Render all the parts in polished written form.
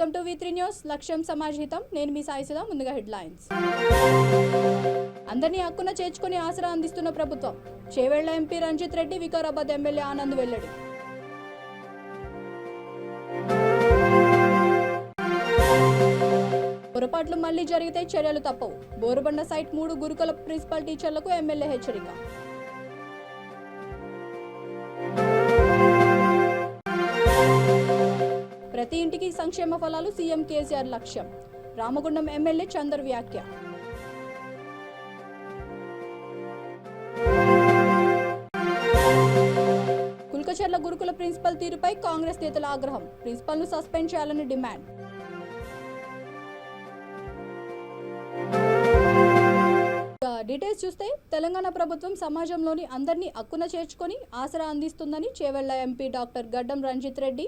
Welcome to V3 news. లక్ష్యం సమాజహితం. నేను మీ సాయి సుధా. ముందుగా హెడ్లైన్స్. అందరినీ హక్కున చేర్చుకుని ఆసరా అందిస్తున్న ప్రభుత్వం. చేవెళ్ల ఎంపీ రంజిత్ రెడ్డి, వికారాబాద్ ఎమ్మెల్యే ఆనంద్ వెల్లడి. పొరపాట్లు మళ్లీ జరిగితే చర్యలు తప్పవు. బోరుబండ సైట్ 3 గురుకుల ప్రిన్సిపల్ టీచర్లకు ఎమ్మెల్యే హెచ్చరిక. ప్రతి ఇంటికి సంక్షేమ ఫలాలు సీఎం కేసీఆర్ లక్ష్యం. రామగుండం ఎమ్మెల్యే చందర్ వ్యాఖ్య. కుల్కచర్ల గురుకుల ప్రిన్సిపల్ తీరుపై కాంగ్రెస్ నేతల ఆగ్రహం. ప్రిన్సిపల్ను సస్పెండ్ చేయాలని డిమాండ్. డీటెయిల్స్ చూస్తే తెలంగాణ ప్రభుత్వం సమాజంలోని అందరినీ హక్కున చేర్చుకొని ఆసరా అందిస్తుందని చేవెళ్ల ఎంపీ డాక్టర్ గడ్డం రంజిత్ రెడ్డి,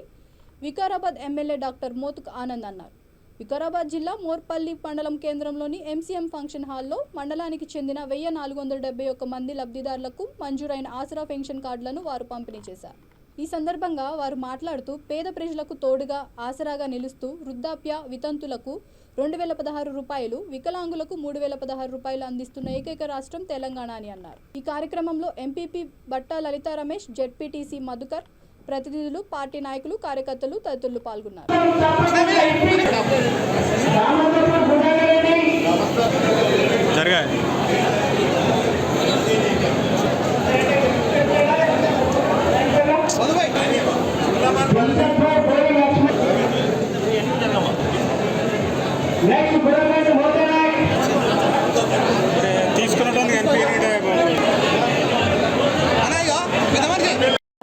వికారాబాద్ ఎమ్మెల్యే డాక్టర్ మోతుక్ ఆనంద్ అన్నారు. వికారాబాద్ జిల్లా మోర్పల్లి మండలం కేంద్రంలోని MCM ఫంక్షన్ హాల్లో మండలానికి చెందిన 1471 మంది లబ్ధిదారులకు మంజూరైన ఆసరా పెన్షన్ కార్డులను వారు పంపిణీ చేశారు. ఈ సందర్భంగా వారు మాట్లాడుతూ పేద ప్రజలకు తోడుగా ఆసరాగా నిలుస్తూ వృద్ధాప్య వితంతులకు 2016 రూపాయలు, వికలాంగులకు 3016 రూపాయలు అందిస్తున్న ఏకైక రాష్ట్రం తెలంగాణ అని అన్నారు. ఈ కార్యక్రమంలో ఎంపీపీ బట్టా లలితా రమేష్, జెడ్పీటీసీ మధుకర్, ప్రతినిధులు, పార్టీ నాయకులు, కార్యకర్తలు తదితరులు పాల్గొన్నారు.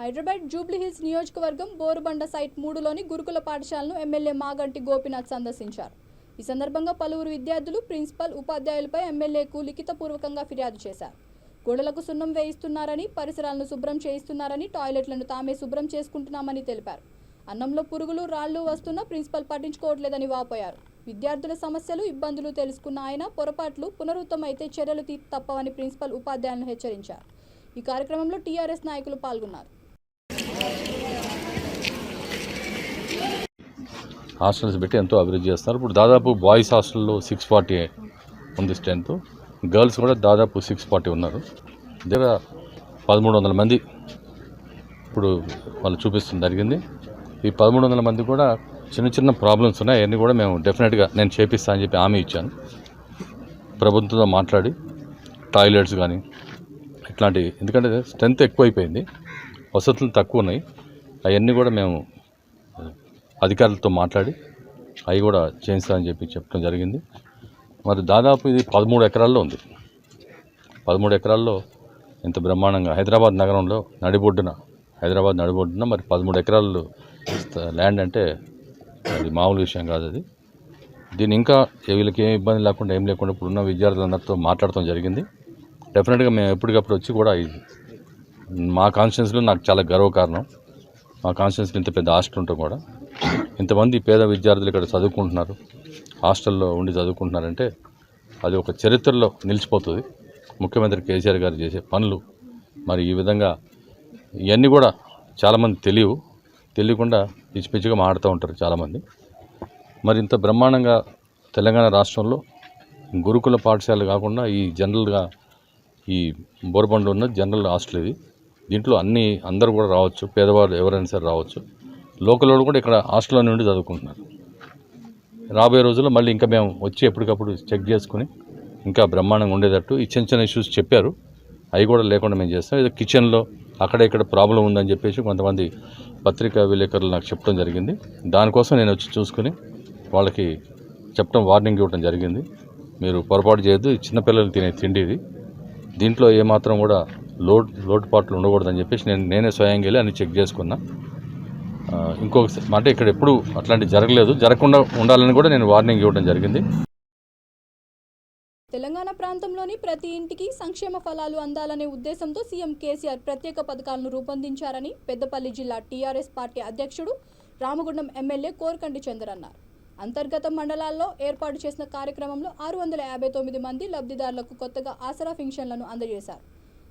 హైదరాబాద్ జూబ్లీహిల్స్ నియోజకవర్గం బోరుబండ సైట్ 3లోని గురుకుల పాఠశాలను ఎమ్మెల్యే మాగంటి గోపీనాథ్ సందర్శించారు. ఈ సందర్భంగా పలువురు విద్యార్థులు, ప్రిన్సిపల్, ఉపాధ్యాయులపై ఎమ్మెల్యేకు లిఖితపూర్వకంగా ఫిర్యాదు చేశారు. గోడలకు సున్నం వేయిస్తున్నారని, పరిసరాలను శుభ్రం చేయిస్తున్నారని, టాయిలెట్లను తామే శుభ్రం చేసుకుంటున్నామని తెలిపారు. అన్నంలో పురుగులు, రాళ్లు వస్తున్నా ప్రిన్సిపల్ పట్టించుకోవట్లేదని వాపోయారు. విద్యార్థుల సమస్యలు, ఇబ్బందులు తెలుసుకున్న ఆయన పొరపాట్లు పునరుత్తమైతే చర్యలు తప్పవని ప్రిన్సిపల్, ఉపాధ్యాయులను హెచ్చరించారు. ఈ కార్యక్రమంలో టీఆర్ఎస్ నాయకులు పాల్గొన్నారు. హాస్టల్స్ పెట్టి ఎంతో అభివృద్ధి చేస్తున్నారు. ఇప్పుడు దాదాపు బాయ్స్ హాస్టల్లో 640 ఉంది స్ట్రెంత్, గర్ల్స్ కూడా దాదాపు 640 ఉన్నారు. దగ్గర 1300 మంది ఇప్పుడు వాళ్ళు చూపిస్తుంది జరిగింది. ఈ 1300 మంది కూడా చిన్న చిన్న ప్రాబ్లమ్స్ ఉన్నాయి. అవన్నీ కూడా మేము డెఫినెట్గా నేను చేపిస్తాను అని చెప్పి హామీ ఇచ్చాను. ప్రభుత్వంతో మాట్లాడి టాయిలెట్స్ కానీ ఇట్లాంటివి, ఎందుకంటే స్ట్రెంత్ ఎక్కువైపోయింది, వసతులు తక్కువ ఉన్నాయి, అవన్నీ కూడా మేము అధికారులతో మాట్లాడి అవి కూడా చేయిస్తామని చెప్పి చెప్పడం జరిగింది. మరి దాదాపు ఇది 13 ఎకరాల్లో ఉంది. 13 ఎకరాల్లో ఇంత బ్రహ్మాండంగా హైదరాబాద్ నగరంలో హైదరాబాద్ నడిబొడ్డున మరి 13 ఎకరాలు ల్యాండ్ అంటే అది మామూలు విషయం కాదు. అది దీన్ని ఇంకా వీళ్ళకి ఏం ఇబ్బంది లేకుండా ఏం లేకుండా ఇప్పుడున్న విద్యార్థులందరితో మాట్లాడటం జరిగింది. డెఫినెట్గా మేము ఎప్పటికప్పుడు వచ్చి కూడా మా కాన్స్టిట్యున్సీలో నాకు చాలా గర్వకారణం. మా కాన్స్టిట్యున్సీలో ఇంత పెద్ద హాస్టల్ ఉంటాం కూడా ఇంతమంది పేద విద్యార్థులు ఇక్కడ చదువుకుంటున్నారు, హాస్టల్లో ఉండి చదువుకుంటున్నారంటే అది ఒక చరిత్రలో నిలిచిపోతుంది. ముఖ్యమంత్రి కేసీఆర్ గారు చేసే పనులు మరి ఈ విధంగా ఇవన్నీ కూడా చాలామంది తెలియకుండా పిచ్చి పిచ్చిగా మాడుతూ ఉంటారు చాలామంది. మరి ఇంత బ్రహ్మాండంగా తెలంగాణ రాష్ట్రంలో గురుకుల పాఠశాలలు కాకుండా ఈ జనరల్గా ఈ బోరుబండ ఉన్న జనరల్ హాస్టల్ ఇది. దీంట్లో అందరూ కూడా రావచ్చు, పేదవాళ్ళు ఎవరైనా సరే రావచ్చు. లోకల్ వాళ్ళు కూడా ఇక్కడ హాస్టల్లో నుండి చదువుకుంటున్నారు. రాబోయే రోజుల్లో మళ్ళీ ఇంకా మేము వచ్చి ఎప్పటికప్పుడు చెక్ చేసుకుని ఇంకా బ్రహ్మాండంగా ఉండేటట్టు ఈ చిన్న ఇష్యూస్ చెప్పారు, అవి కూడా లేకుండా మేము చేస్తాం. ఇది కిచెన్లో అక్కడ ఇక్కడ ప్రాబ్లం ఉందని చెప్పేసి కొంతమంది పత్రికా విలేకరులు నాకు చెప్పడం జరిగింది. దానికోసం నేను వచ్చి చూసుకుని వాళ్ళకి చెప్పడం, వార్నింగ్ ఇవ్వడం జరిగింది. మీరు పొరపాటు చేయొద్దు, చిన్నపిల్లలు తినే తిండి ఇది, దీంట్లో ఏమాత్రం కూడా లోటుపాట్లు ఉండకూడదని చెప్పేసి నేనే స్వయంగా వెళ్ళి అన్ని చెక్ చేసుకున్నా. ఇంకొక అంటే ఇక్కడ ఎప్పుడు అట్లాంటి జరగకుండా ఉండాలని కూడా నేను వార్నింగ్ ఇవ్వడం జరిగింది. తెలంగాణ ప్రాంతంలోని ప్రతి ఇంటికి సంక్షేమ ఫలాలు అందాలనే ఉద్దేశంతో సీఎం కేసీఆర్ ప్రత్యేక పథకాలను రూపొందించారని పెద్దపల్లి జిల్లా టీఆర్ఎస్ పార్టీ అధ్యక్షుడు, రామగుండం ఎమ్మెల్యే కోరకంటి చందర్ అన్నారు. అంతర్గత మండలాల్లో ఏర్పాటు చేసిన కార్యక్రమంలో 659 మంది లబ్ధిదారులకు కొత్తగా ఆసరా పింఛన్లను అందజేశారు.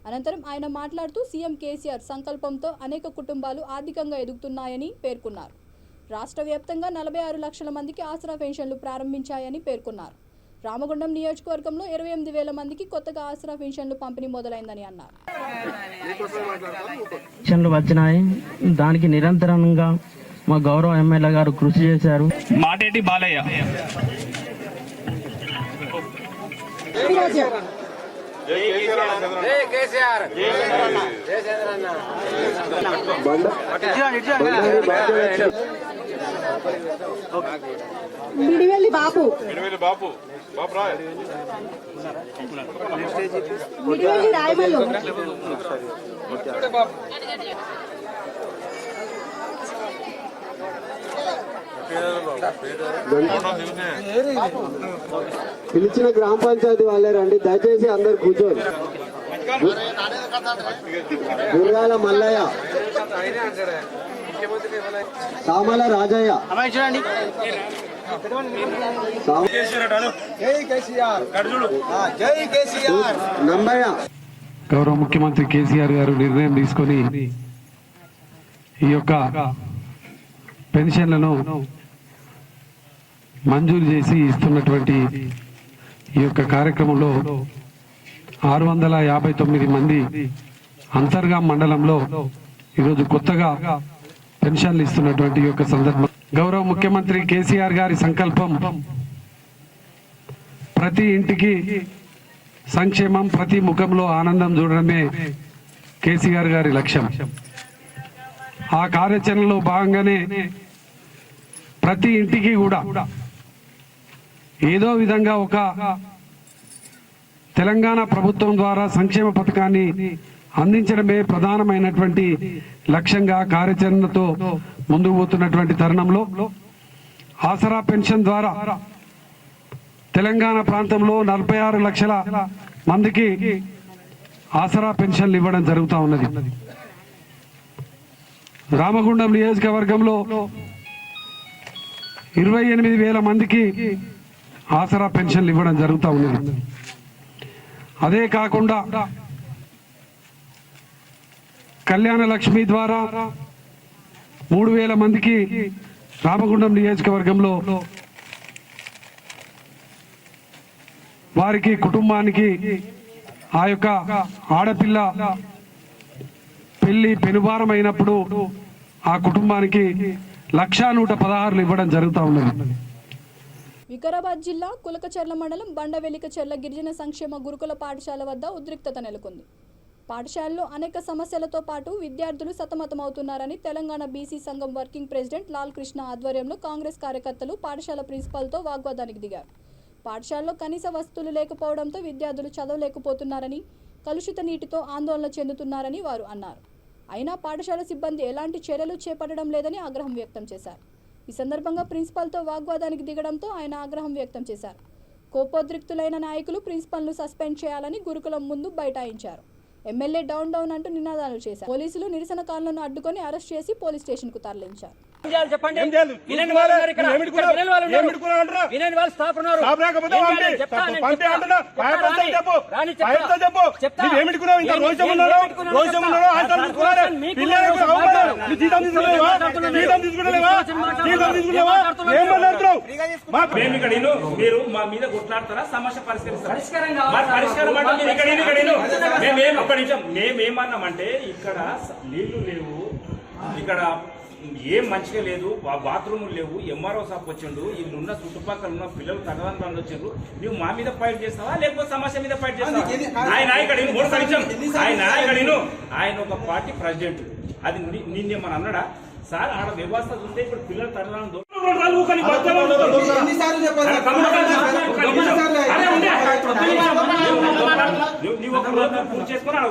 అనంతరం ఆయన మాట్లాడుతూ సీఎం కేసీఆర్ సంకల్పంతో అనేక కుటుంబాలు ఆర్థికంగా ఎదుగుతున్నాయని పేర్కొన్నారు. రాష్ట్ర వ్యాప్తంగా 46 లక్షల మందికి ఆసరా పెన్షన్లు ప్రారంభించాయని పేర్కొన్నారు. రామగుండం నియోజకవర్గంలో 28,000 మందికి కొత్తగా ఆసరా పెన్షన్లు పంపిణీ మొదలైందని అన్నారు. పెన్షన్లు వచ్చినాయి. దానికి నిరంతరంగా మా గౌరవ ఎమ్మెల్యే గారు కృషి చేశారు. మాటేటి బాలయ్య మిడివెల్లి బాపు మిడివెల్లి రాయమల్లు పిలిచిన గ్రామ పంచాయతీ వాళ్ళే రండి, దయచేసి అందరు కూర్చోండి. గురగాల మల్లయ్య, సామల రాజయ్య, నంబయ్య. గౌరవ ముఖ్యమంత్రి కేసీఆర్ గారు నిర్ణయం తీసుకొని ఈ యొక్క పెన్షన్లను మంజూరు చేసి ఇస్తున్నటువంటి ఈ యొక్క కార్యక్రమంలో 659 మంది అంతర్గాం మండలంలో ఈరోజు కొత్తగా పెన్షన్లు ఇస్తున్నటువంటి ఈ యొక్క సందర్భం. గౌరవ ముఖ్యమంత్రి కేసీఆర్ గారి సంకల్పం ప్రతి ఇంటికి సంక్షేమం, ప్రతి ముఖంలో ఆనందం చూడడమే కేసీఆర్ గారి లక్ష్యం. ఆ కార్యాచరణలో భాగంగానే ప్రతి ఇంటికి కూడా ఏదో విధంగా ఒక తెలంగాణ ప్రభుత్వం ద్వారా సంక్షేమ పథకాన్ని అందించడమే ప్రధానమైనటువంటి లక్ష్యంగా కార్యాచరణతో ముందుకు పోతున్నటువంటి తరుణంలో ఆసరా పెన్షన్ ద్వారా తెలంగాణ ప్రాంతంలో 46 లక్షల మందికి ఆసరా పెన్షన్లు ఇవ్వడం జరుగుతూ ఉన్నది. రామగుండం నియోజకవర్గంలో 28,000 మందికి ఆసరా పెన్షన్లు ఇవ్వడం జరుగుతూ ఉన్నది. అదే కాకుండా కళ్యాణ లక్ష్మి ద్వారా 3,000 మందికి రామగుండం నియోజకవర్గంలో వారికి కుటుంబానికి ఆ యొక్క ఆడపిల్ల పెళ్లి పెనుభారం అయినప్పుడు ఆ కుటుంబానికి 1,116 ఇవ్వడం జరుగుతూ ఉన్నది. వికారాబాద్ జిల్లా కులకచర్ల మండలం బండవెలికచర్ల గిరిజన సంక్షేమ గురుకుల పాఠశాల వద్ద ఉద్రిక్తత నెలకొంది. పాఠశాలలో అనేక సమస్యలతో పాటు విద్యార్థులు సతమతమవుతున్నారని తెలంగాణ బీసీ సంఘం వర్కింగ్ ప్రెసిడెంట్ లాల్ కృష్ణ ఆధ్వర్యంలో కాంగ్రెస్ కార్యకర్తలు పాఠశాల ప్రిన్సిపాల్తో వాగ్వాదానికి దిగారు. పాఠశాలలో కనీస వసతులు లేకపోవడంతో విద్యార్థులు చదవలేకపోతున్నారని, కలుషిత నీటితో ఆందోళన చెందుతున్నారని వారు అన్నారు. అయినా పాఠశాల సిబ్బంది ఎలాంటి చర్యలు చేపట్టడం లేదని ఆగ్రహం వ్యక్తం చేశారు. ఈ సందర్భంగా ప్రిన్సిపాల్తో వాగ్వాదానికి దిగడంతో ఆయన ఆగ్రహం వ్యక్తం చేశారు. కోపోద్రిక్తులైన నాయకులు ప్రిన్సిపాల్ను సస్పెండ్ చేయాలని గురుకులం ముందు బైఠాయించారు. ఎమ్మెల్యే డౌన్ డౌన్ అంటూ నినాదాలు చేశారు. పోలీసులు నిరసనకారులను అడ్డుకొని అరెస్ట్ చేసి పోలీస్ స్టేషన్ కు తరలించారు. మీరు మా మీద కొట్లాడతారా? సమస్య పరిష్కరిస్తారా? మేమేమన్నామంటే ఇక్కడ నీళ్లు లేవు, ఇక్కడ ఏం మంచిగా లేదు, బాత్రూములు లేవు, ఎంఆర్ఓ సాప్ వచ్చిండు, ఇల్లు ఉన్న చుట్టుపక్కల ఉన్న పిల్లలు తగ్గడానికి వచ్చిండ్రు, నువ్వు మా మీద ఫైట్ చేస్తావా లేకపోతే సమస్య మీద ఫైట్ చేస్తావా? ఆయన ఒక పార్టీ ప్రెసిడెంట్, అది నిన్నేమని అన్నాడా? సార్ ఆడ వ్యవస్థ చూస్తే ఇప్పుడు పిల్లలు తగ్గడానికి చేసుకుని ఆడ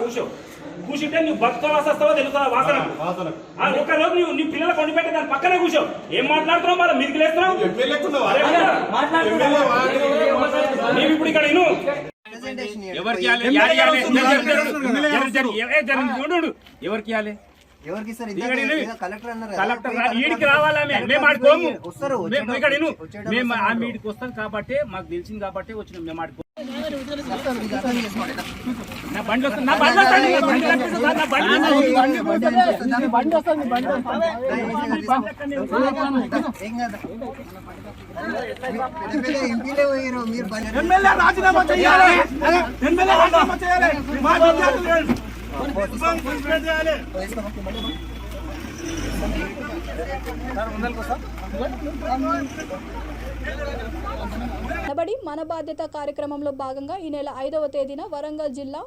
కూర్చుంటే నువ్వు బతుకవా వస్తావో తెలుస్తావా వాసన. ఒక రోజు నువ్వు నీ పిల్లలు కొండి పెట్టి దాని పక్కనే కూర్చో. ఏం మాట్లాడుతున్నావు? మరి మీదికి లేస్తున్నావు. నీవు ఇప్పుడు ఇక్కడ ఎవరికి ఎవరికి కలెక్టర్ ఈడికి రావాలా? మేము ఆడుకోము. మేము ఆ మీడికి వస్తాం కాబట్టి మాకు తెలిసింది కాబట్టి వచ్చినాం. మేము ఆడుకో ఎమ్మెల్యే రాజీనామా చేయాలి. ఎమ్మెల్యే రాజీనామా చేయాలి. మా విద్యార్థులు మనబడి మన బాధ్యత కార్యక్రమంలో భాగంగా ఈ నెల 5వ తేదీన వరంగల్ జిల్లా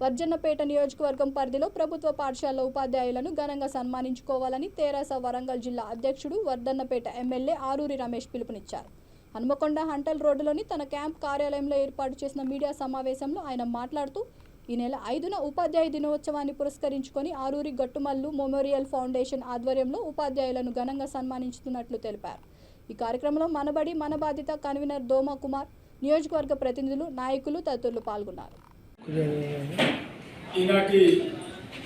వర్జన్నపేట నియోజకవర్గం పరిధిలో ప్రభుత్వ పాఠశాల ఉపాధ్యాయులను ఘనంగా సన్మానించుకోవాలని తెరాస వరంగల్ జిల్లా అధ్యక్షుడు వర్ధన్నపేట ఎమ్మెల్యే ఆరూరి రమేష్ పిలుపునిచ్చారు. హనుమకొండ హంటల్ రోడ్డులోని తన క్యాంప్ కార్యాలయంలో ఏర్పాటు చేసిన మీడియా సమావేశంలో ఆయన మాట్లాడుతూ ఈ నెల 5న ఉపాధ్యాయ దినోత్సవాన్ని పురస్కరించుకొని ఆరూరి గట్టుమల్లు మెమోరియల్ ఫౌండేషన్ ఆధ్వర్యంలో ఉపాధ్యాయులను ఘనంగా సన్మానించుతున్నట్లు తెలిపారు. ఈ కార్యక్రమంలో మనబడి మన బాధ్యత కన్వీనర్ దోమ కుమార్, నియోజకవర్గ ప్రతినిధులు, నాయకులు తదితరులు పాల్గొన్నారు. ఈనాటి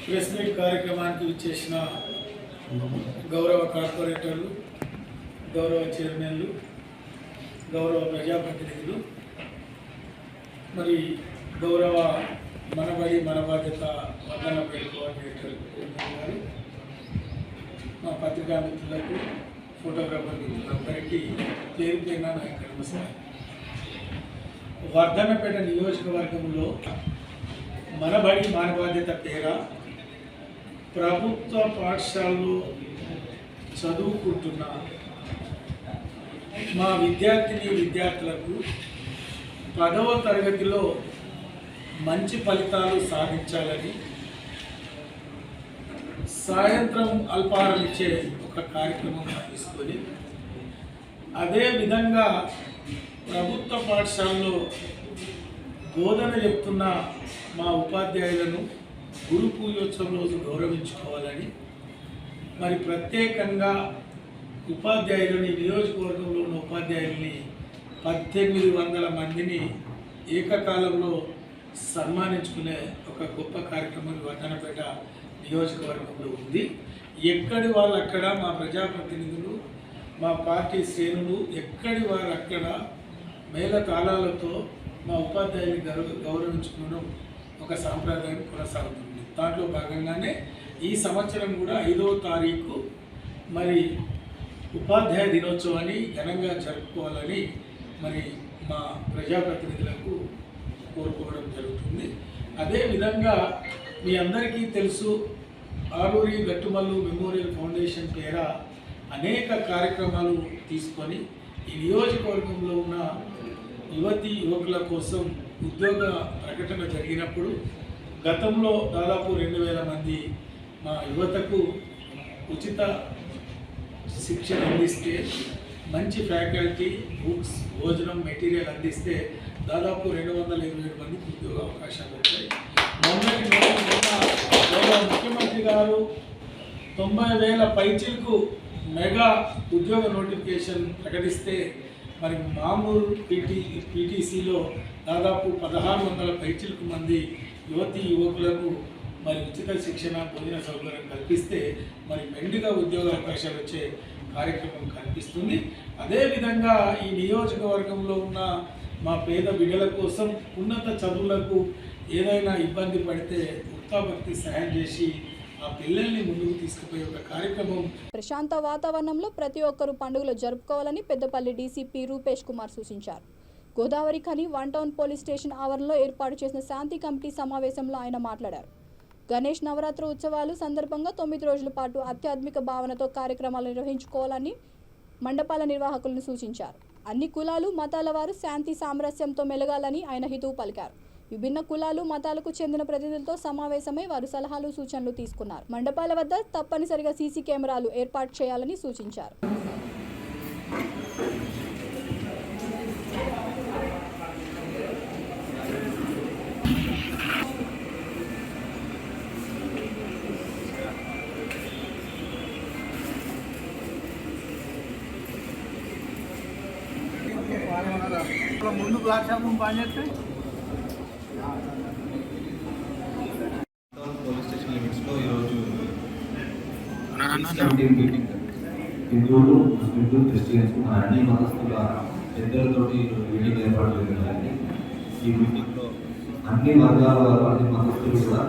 ప్రెస్ మీట్ కార్యక్రమానికి విచ్చేసిన గౌరవ కార్పొరేటర్లు, గౌరవ చైర్మన్లు, గౌరవ ప్రజాప్రతినిధులు, మరి గౌరవ మనబడి మన బాధ్యత వర్ధన్నపేట కోఆర్డినేటర్ గారు, మా పత్రికా మిత్రులకు, ఫోటోగ్రాఫర్ మిత్రులందరికీ పేరు పేరున నా యొక్క నమస్కారం. వర్ధన్నపేట నియోజకవర్గంలో మనబడి మన బాధ్యత పేర ప్రభుత్వ పాఠశాలలో చదువుకుంటున్న మా విద్యార్థులకు 10వ తరగతిలో మంచి ఫలితాలు సాధించాలని సాయంత్రం అల్పాహారం ఇచ్చే ఒక కార్యక్రమం తీసుకొని అదేవిధంగా ప్రభుత్వ పాఠశాలలో బోధన చెప్తున్న మా ఉపాధ్యాయులను గురు పూజోత్సవం రోజు గౌరవించుకోవాలని, మరి ప్రత్యేకంగా ఉపాధ్యాయులని నియోజకవర్గంలో ఉన్న ఉపాధ్యాయుల్ని 1800 మందిని ఏకకాలంలో సన్మానించుకునే ఒక గొప్ప కార్యక్రమం వర్ధన్నపేట నియోజకవర్గంలో ఉంది. ఎక్కడి వాళ్ళు అక్కడ మా ప్రజాప్రతినిధులు, మా పార్టీ శ్రేణులు ఎక్కడి వారు అక్కడ మేళ తాళాలతో మా ఉపాధ్యాయుని గౌరవించుకోవడం ఒక సాంప్రదాయం కొనసాగుతుంది. దాంట్లో భాగంగానే ఈ సంవత్సరం కూడా 5వ తారీఖు మరి ఉపాధ్యాయ దినోత్సవాన్ని ఘనంగా జరుపుకోవాలని మరి మా ప్రజాప్రతినిధులకు కోరుకోవడం జరుగుతుంది. అదేవిధంగా మీ అందరికీ తెలుసు, ఆరూరి గట్టుమల్లు మెమోరియల్ ఫౌండేషన్ పేర అనేక కార్యక్రమాలు తీసుకొని ఈ నియోజకవర్గంలో ఉన్న యువతీ యువకుల కోసం ఉద్యోగ ప్రకటన జరిగినప్పుడు గతంలో దాదాపు 2000 మంది మా యువతకు ఉచిత శిక్షణ అందిస్తే, మంచి ఫ్యాకల్టీ, బుక్స్, భోజనం, మెటీరియల్ అందిస్తే దాదాపు 227 మందికి ఉద్యోగ అవకాశాలు వచ్చాయి. గౌరవ ముఖ్యమంత్రి గారు 90,000 పైచిలకు మెగా ఉద్యోగ నోటిఫికేషన్ ప్రకటిస్తే మరి మామూలు పీటీసీలో దాదాపు 1600 పైచిలకు మంది యువతీ యువకులకు మరి ఉచిత శిక్షణ, భోజన సౌకర్యం కల్పిస్తే మరి మెండుగా ఉద్యోగ అవకాశాలు వచ్చే కార్యక్రమం కనిపిస్తుంది. అదేవిధంగా ఈ నియోజకవర్గంలో ఉన్న మా పేద బిడ్డల కోసం ఉన్నత చదువులకు ఏదైనా ఇబ్బంది పడితే ఉత్తాభక్తి సహాయం చేసి ఆ పిల్లల్ని ముందుకు తీసుకుపోయే ఒక కార్యక్రమం. ప్రశాంత వాతావరణంలో ప్రతి ఒక్కరూ పండుగలు జరుపుకోవాలని పెద్దపల్లి డీసీపీ రూపేష్ కుమార్ సూచించారు. Godavari Khani 1 town police station ఆవరణలో ఏర్పాటు చేసిన శాంతి కమిటీ సమావేశంలో ఆయన మాట్లాడారు. గణేష్ నవరాత్రి ఉత్సవాలు సందర్భంగా 9 రోజుల పాటు ఆధ్యాత్మిక భావనతో కార్యక్రమాలు నిర్వహించుకోవాలని మండపాల నిర్వాహకులను సూచించారు. అన్ని కులాలు, మతాల వారు శాంతి సామరస్యంతో మెలగాలని ఆయన హితవు పలికారు. విభిన్న కులాలు, మతాలకు చెందిన ప్రతినిధులతో సమావేశమై వారు సలహాలు, సూచనలు తీసుకున్నారు. మండపాల వద్ద తప్పనిసరిగా సీసీ కెమెరాలు ఏర్పాటు చేయాలని సూచించారు. ముందు ప్లాట్ఫామ్ పనిచేస్తే పోలీస్ స్టేషన్ లిమిట్స్లో ఈరోజు మీటింగ్ హిందువులు, ముస్లింలు, క్రిస్టియన్స్ అన్ని మతస్థుల పెద్దలతోటి మీటింగ్ ఏర్పాటు జరిగిందండి. ఈ మీటింగ్లో అన్ని వర్గాల వారు అన్ని మతస్థులు కూడా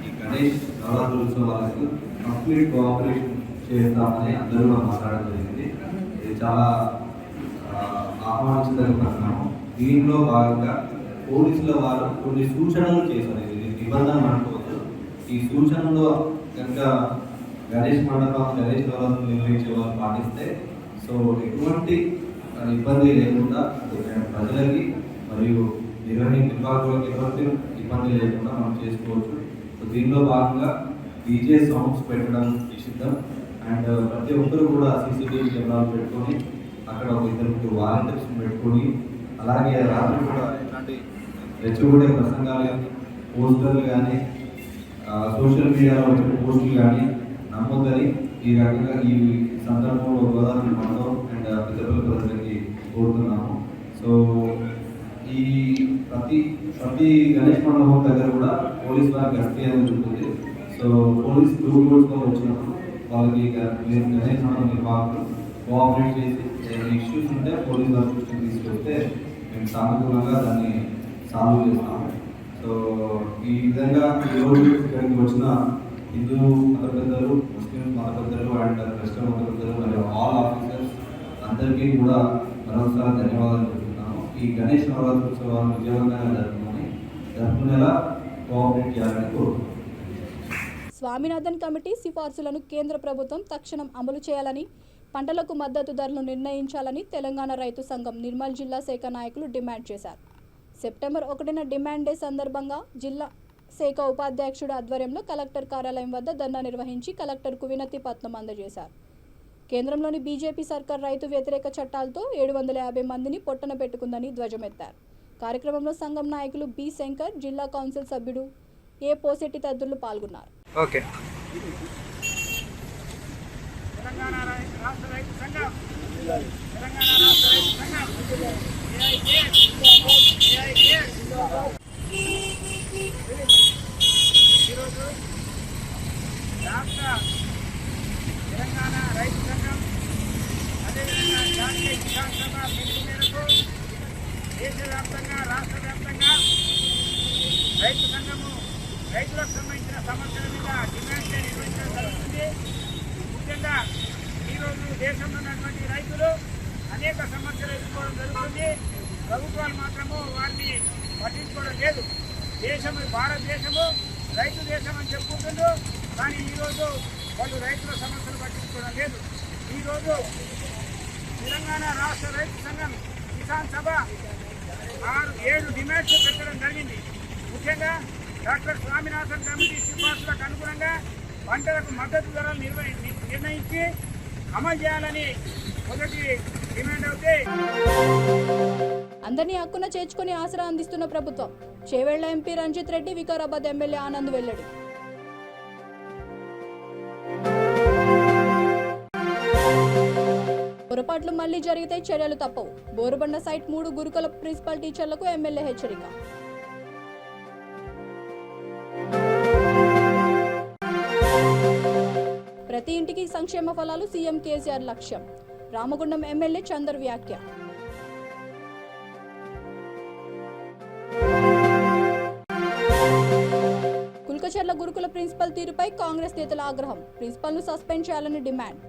ఈ గణేష్ నవరాత్రి ఉత్సవాలకు కంప్లీట్ కోఆపరేషన్ చేస్తామని అందరూ మాట్లాడడం జరిగింది. ఇది చాలా ఆహ్వానించదగిన పరిణామం. దీనిలో భాగంగా పోలీసుల వారు కొన్ని సూచనలు చేశారు. ఇది నిబంధన అనుకోవచ్చు. ఈ సూచనలు కనుక గణేష్ మండపం గణేష్ నవరాత్రులు నిర్వహించే వారు పాటిస్తే సో ఎటువంటి ఇబ్బంది లేకుండా ప్రజలకి మరియు నిర్వాహకులకు ఎటువంటి ఇబ్బంది లేకుండా మనం చేసుకోవచ్చు. సో దీనిలో భాగంగా డీజే సాంగ్స్ పెట్టడం నిషిద్ధం. అండ్ ప్రతి ఒక్కరు కూడా సీసీటీవీ కెమెరాలు పెట్టుకొని అక్కడ ఒక ఇద్దరు వాలంటీర్స్ పెట్టుకొని అలాగే రాత్రి కూడా ఇట్లాంటి రెచ్చగొడే ప్రసంగాలు కానీ పోస్టర్లు కానీ సోషల్ మీడియాలో వచ్చిన పోస్టులు కానీ నమ్మొద్దని ఈ రకంగా ఈ సందర్భంలో గోదావరి మండలం అండ్ పెద్దపల్లి ప్రజలకి కోరుతున్నాము. సో ఈ ప్రతి గణేష్ మండపం దగ్గర కూడా పోలీస్ వారికి గస్తీ అనేది ఉంటుంది. సో పోలీస్ గ్రూప్ కోడ్స్తో వచ్చినప్పుడు వాళ్ళకి గణేష్ మండపం నిర్వాహకులు కోఆపరేట్ చేసి ఇష్యూస్ ఉంటే పోలీస్ వారి దృష్టికి తీసుకొస్తే మేము సానుకూలంగా దాన్ని సాల్వ్ చేస్తాము. సో ఈ విధంగా ఈరోజు ఇక్కడికి వచ్చిన హిందూ మత పెద్దలు, ముస్లిం మత పెద్దలు అండ్ క్రిస్టియన్ మత పెద్దలు మరియు ఆల్ ఆఫీసర్స్ అందరికీ కూడా మరొకసారి ధన్యవాదాలు చెప్తున్నాము. ఈ గణేష్ నవరాత్రి ఉత్సవాలను విజయవంతంగా జరుపుకునేలా కోఆపరేట్ చేయాలని కోరుతున్నాము. స్వామినాథన్ కమిటీ సిఫార్సులను కేంద్ర ప్రభుత్వం తక్షణం అమలు చేయాలని, పంటలకు మద్దతు ధరలు నిర్ణయించాలని తెలంగాణ రైతు సంఘం నిర్మల్ జిల్లా శాఖ నాయకులు డిమాండ్ చేశారు. సెప్టెంబర్ 1న డిమాండ్ డే సందర్భంగా జిల్లా శాఖ ఉపాధ్యక్షుడు ఆధ్వర్యంలో కలెక్టర్ కార్యాలయం వద్ద ధర్నా నిర్వహించి కలెక్టర్కు వినతి పత్రం అందజేశారు. కేంద్రంలోని బీజేపీ సర్కార్ రైతు వ్యతిరేక చట్టాలతో 750 మందిని పొట్టన పెట్టుకుందని ధ్వజమెత్తారు. కార్యక్రమంలో సంఘం నాయకులు బి శంకర్, జిల్లా కౌన్సిల్ సభ్యుడు ఏ పోసెట్టి తదితరులు పాల్గొన్నారు. తెలంగాణ రాష్ట్ర రైతు సంఘం ఈరోజు రాష్ట్ర తెలంగాణ రైతు సంఘం అదేవిధంగా జాతీయ కిసాన్ సభ పిలుపు మేరకు దేశవ్యాప్తంగా రాష్ట్ర వ్యాప్తంగా రైతు సంఘము రైతులకు సంబంధించిన సమస్యల మీద డిమాండ్ నిర్వహించడం జరుగుతుంది. ముఖ్యంగా ఈరోజు దేశంలో ఉన్నటువంటి రైతులు అనేక సమస్యలు ఎదుర్కోవడం జరుగుతుంది. ప్రభుత్వాలు మాత్రము వారిని పట్టించుకోవడం లేదు. భారతదేశము రైతు దేశం అని చెప్పుకుంటుండ్రు, కానీ ఈరోజు వాళ్ళు రైతుల సమస్యలు పట్టించుకోవడం లేదు. ఈరోజు తెలంగాణ రాష్ట్ర రైతు సంఘం కిసాన్ సభ 6-7 డిమాండ్స్ పెట్టడం జరిగింది. ముఖ్యంగా డాక్టర్ స్వామినాథన్ కమిటీ సిఫార్సులకు అనుగుణంగా పంటలకు మద్దతు ధరలు నిర్ణయించి అమలు చేయాలని మొదటి డిమాండ్ అవుతాయి. అందరినీ హక్కున చేర్చుకుని ఆసరా అందిస్తున్న ప్రభుత్వం. చేవెళ్ల ఎంపీ రంజిత్ రెడ్డి, వికారాబాద్ ఎమ్మెల్యే ఆనంద్ వెల్లడి. పొరపాట్లు మళ్లీ జరిగితే చర్యలు తప్పవు. బోరుబండ సైట్ 3 గురుకుల ప్రిన్సిపల్ టీచర్లకు ఎమ్మెల్యే హెచ్చరిక. ప్రతి ఇంటికి సంక్షేమ ఫలాలు సీఎం కేసీఆర్ లక్ష్యం. రామగుండం ఎమ్మెల్యే చందర్ వ్యాఖ్య. కుల్కచర్ల గురుకుల ప్రిన్సిపల్ తీరుపై కాంగ్రెస్ నేతల ఆగ్రహం. ప్రిన్సిపల్ను సస్పెండ్ చేయాలని డిమాండ్.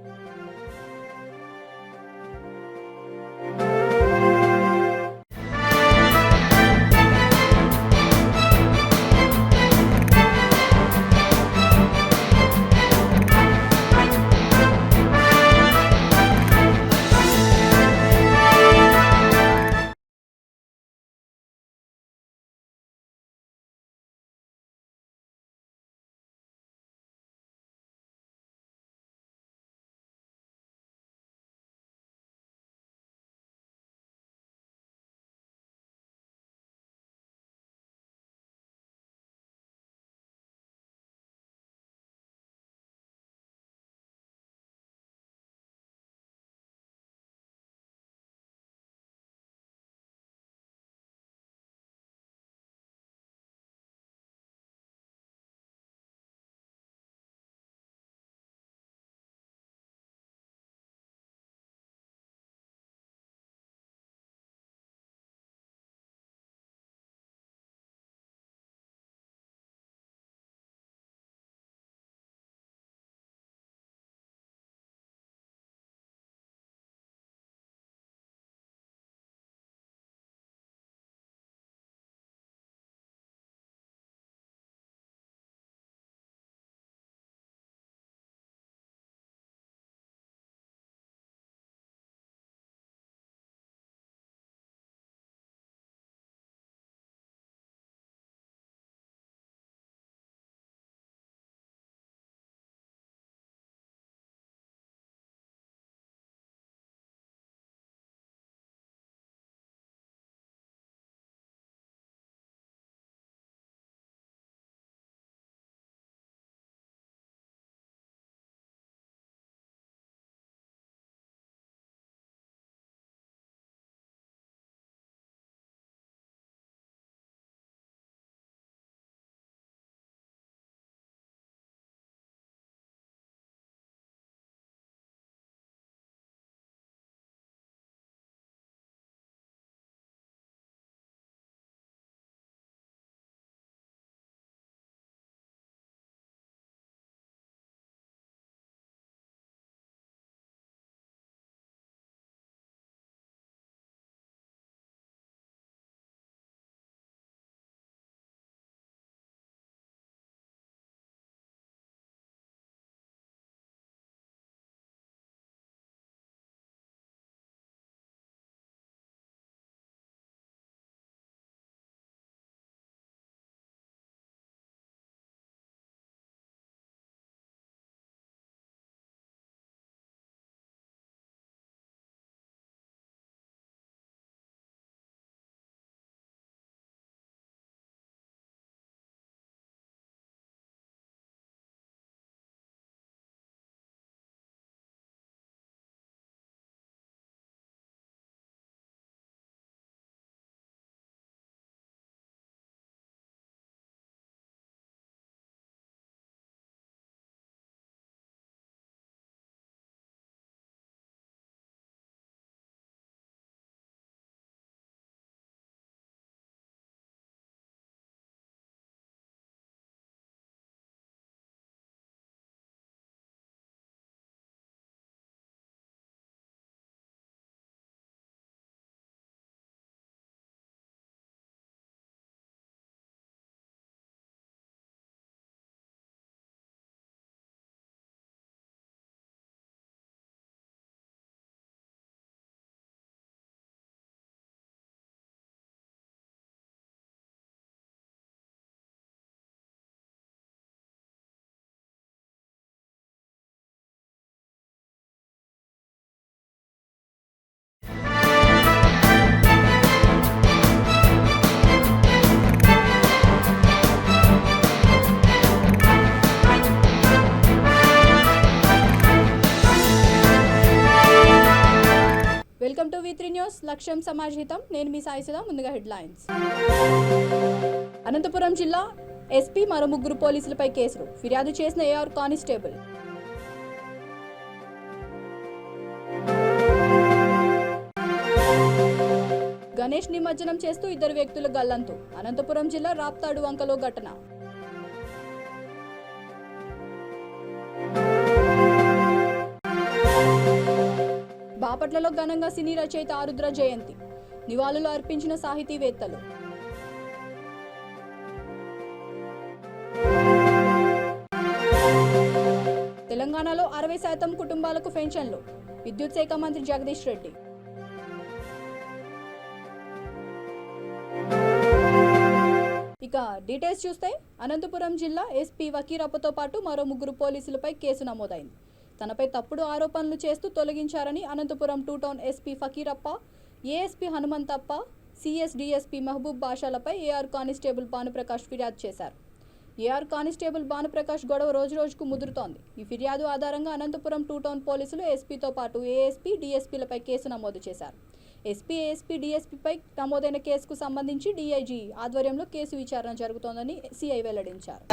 V3 న్యూస్, లక్ష్యం సమాజహితం. నేను మీ సాయిసుధా. ముందుగా హెడ్లైన్స్. అనంతపురం జిల్లా ఎస్పీ మరో 3 పోలీసులపై కేసులు. ఫిర్యాదు చేసిన ఏఆర్ కానిస్టేబుల్. గణేష్ నిమజ్జనం చేస్తూ 2 వ్యక్తుల గల్లంతు. అనంతపురం జిల్లా రాప్తాడు వంకలో ఘటన. బాపట్లలో ఘనంగా సినీ రచయిత ఆరుద్ర జయంతి. నివాళులు అర్పించిన సాహితీవేత్తలు. తెలంగాణలో 60% కుటుంబాలకు పెన్షన్లు. విద్యుత్ శాఖ మంత్రి జగదీష్ రెడ్డి. ఇక డీటెయిల్స్ చూస్తే అనంతపురం జిల్లా ఎస్పీ వకీరప్పతో పాటు మరో 3 పోలీసులపై కేసు నమోదైంది. తనపై తప్పుడు ఆరోపణలు చేస్తూ తొలగించారని Anantapuram 2 town SP Fakirappa, ASP Hanumanthappa, CS DSP Mahaboob బాషాలపై ఏఆర్ కానిస్టేబుల్ భానుప్రకాష్ ఫిర్యాదు చేశారు. ఏఆర్ కానిస్టేబుల్ భానుప్రకాష్ గొడవ రోజురోజుకు ముదురుతోంది. ఈ ఫిర్యాదు ఆధారంగా అనంతపురం 2 టౌన్ పోలీసులు ఎస్పీతో పాటు ఏఎస్పీ, డిఎస్పీలపై కేసు నమోదు చేశారు. ఎస్పీ, ఏఎస్పీ, డిఎస్పీపై నమోదైన కేసుకు సంబంధించి డీఐజీ ఆధ్వర్యంలో కేసు విచారణ జరుగుతోందని సిఐ వెల్లడించారు.